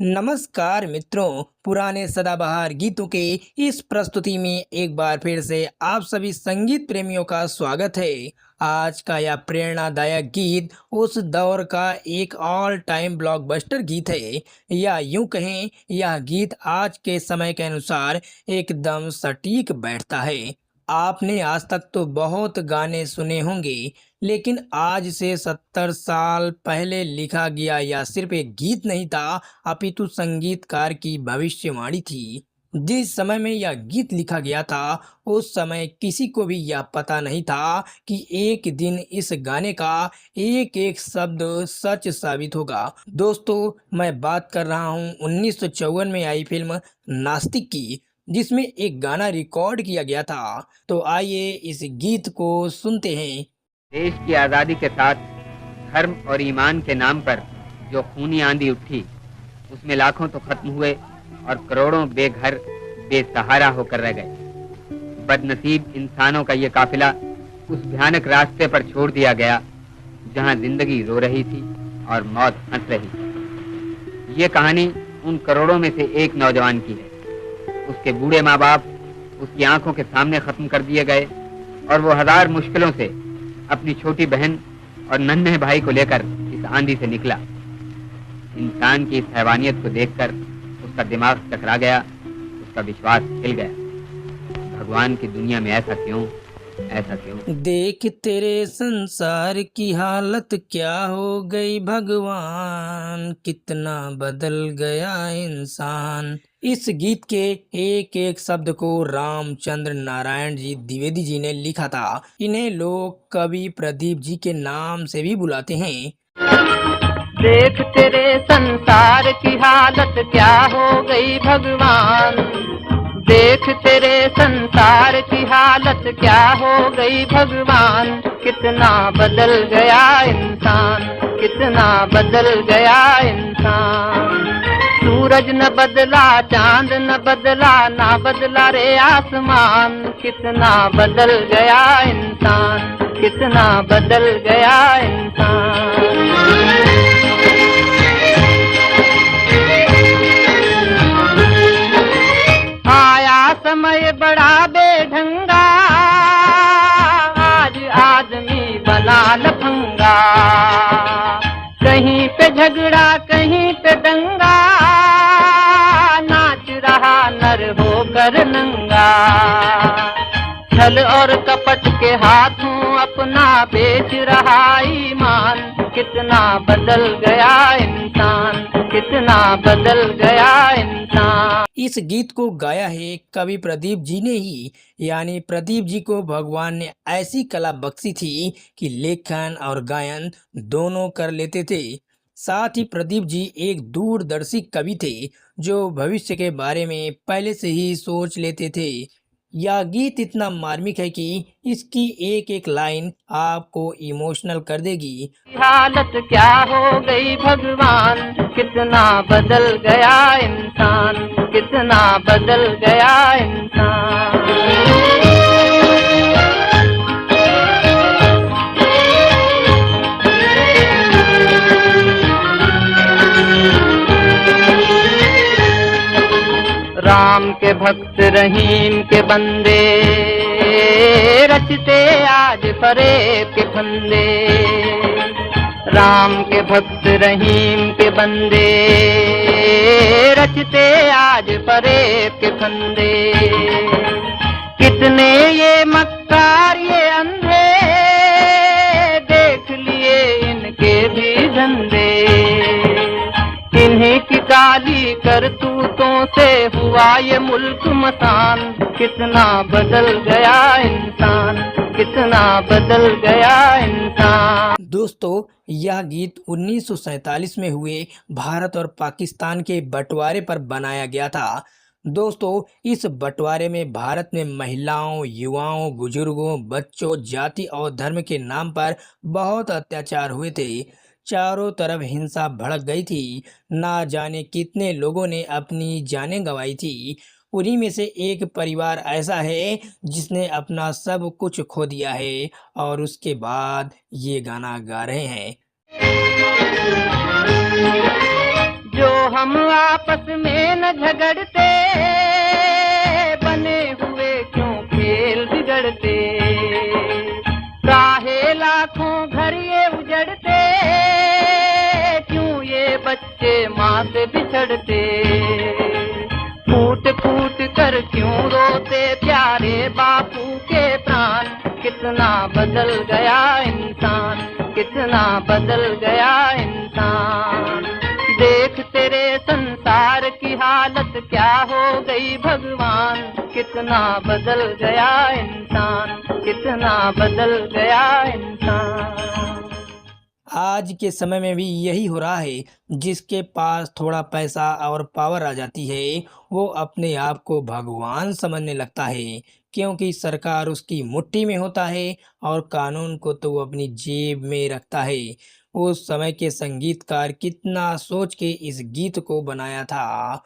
नमस्कार मित्रों, पुराने सदाबहार गीतों के इस प्रस्तुति में एक बार फिर से आप सभी संगीत प्रेमियों का स्वागत है। आज का यह प्रेरणादायक गीत उस दौर का एक ऑल टाइम ब्लॉकबस्टर गीत है, या यूं कहें यह गीत आज के समय के अनुसार एकदम सटीक बैठता है। आपने आज तक तो बहुत गाने सुने होंगे, लेकिन आज से 70 साल पहले लिखा गया यह सिर्फ एक गीत नहीं था, अपितु संगीतकार की भविष्यवाणी थी। जिस समय में यह गीत लिखा गया था, उस समय किसी को भी यह पता नहीं था कि एक दिन इस गाने का एक एक शब्द सच साबित होगा। दोस्तों, मैं बात कर रहा हूँ 1954 में आई फिल्म नास्तिक की, जिसमें एक गाना रिकॉर्ड किया गया था। तो आइए इस गीत को सुनते हैं। देश की आजादी के साथ धर्म और ईमान के नाम पर जो खूनी आंधी उठी, उसमें लाखों तो खत्म हुए और करोड़ों बेघर बेसहारा होकर रह गए। बदनसीब इंसानों का ये काफिला उस भयानक रास्ते पर छोड़ दिया गया जहां जिंदगी रो रही थी और मौत हंस रही थी। ये कहानी उन करोड़ों में से एक नौजवान की है। उसके बूढ़े माँ बाप उसकी आंखों के सामने खत्म कर दिए गए और वो हजार मुश्किलों से अपनी छोटी बहन और नन्हे भाई को लेकर इस आंधी से निकला। इंसान की इस हैवानियत को देखकर उसका दिमाग टकरा गया, उसका विश्वास हिल गया। भगवान की दुनिया में ऐसा क्यों? देख तेरे संसार की हालत क्या हो गई भगवान, कितना बदल गया इंसान। इस गीत के एक एक शब्द को रामचंद्र नारायण जी द्विवेदी जी ने लिखा था। इन्हें लोग कवि प्रदीप जी के नाम से भी बुलाते हैं। देख तेरे संसार की हालत क्या हो गई भगवान, देख तेरे संसार की हालत क्या हो गई भगवान, कितना बदल गया इंसान, कितना बदल गया इंसान। सूरज न बदला, चांद न बदला, ना बदला रे आसमान, कितना बदल गया इंसान, कितना बदल गया इंसान। समय बड़ा बेढंगा, आज आदमी बना लफंगा, कहीं पे झगड़ा कहीं पे दंगा, नाच रहा नर होकर नंगा। छल और कपट के हाथों अपना बेच रहा ईमान, कितना बदल गया इंसान, कितना बदल गया इंसान। इस गीत को गाया है कवि प्रदीप जी ने ही, यानी प्रदीप जी को भगवान ने ऐसी कला बख्शी थी कि लेखन और गायन दोनों कर लेते थे। साथ ही प्रदीप जी एक दूरदर्शी कवि थे, जो भविष्य के बारे में पहले से ही सोच लेते थे। यह गीत इतना मार्मिक है कि इसकी एक एक लाइन आपको इमोशनल कर देगी। हालत क्या हो गई भगवान, कितना बदल गया इंसान, कितना बदल गया इंसान। राम के भक्त रहीम के बंदे, रचते आज फरेब के फंदे। राम के भक्त रहीम के बंदे, रचते आज फरेब के फंदे। कितने ये मक्कार ये अंधे, देख लिए इनके भी धंधे। इन्हीं की काली करतूतों से हुआ ये मुल्क मसान, कितना बदल गया इंसान, कितना बदल गया इंसान। दोस्तों, यह गीत 1947 में हुए भारत और पाकिस्तान के बंटवारे पर बनाया गया था। दोस्तों, इस बंटवारे में भारत में महिलाओं, युवाओं, बुजुर्गों, बच्चों, जाति और धर्म के नाम पर बहुत अत्याचार हुए थे। चारों तरफ हिंसा भड़क गई थी। ना जाने कितने लोगों ने अपनी जानें गंवाई थी। उन्हीं में से एक परिवार ऐसा है जिसने अपना सब कुछ खो दिया है, और उसके बाद ये गाना गा रहे हैं। जो हम आपस में न झगड़ते, बने हुए क्यों खेल बिगड़ते। काहे लाखों घर ये उजड़ते, क्यों ये बच्चे माँ से बिछड़ते। फूट फूट कर क्यों रोते प्यारे बापू के प्राण। कितना बदल गया इंसान, कितना बदल गया इंसान। देख तेरे संसार की हालत क्या हो गई भगवान। कितना बदल गया इंसान, कितना बदल गया इंसान। आज के समय में भी यही हो रहा है। जिसके पास थोड़ा पैसा और पावर आ जाती है वो अपने आप को भगवान समझने लगता है, क्योंकि सरकार उसकी मुट्ठी में होता है और कानून को तो वो अपनी जेब में रखता है। उस समय के संगीतकार कितना सोच के इस गीत को बनाया था।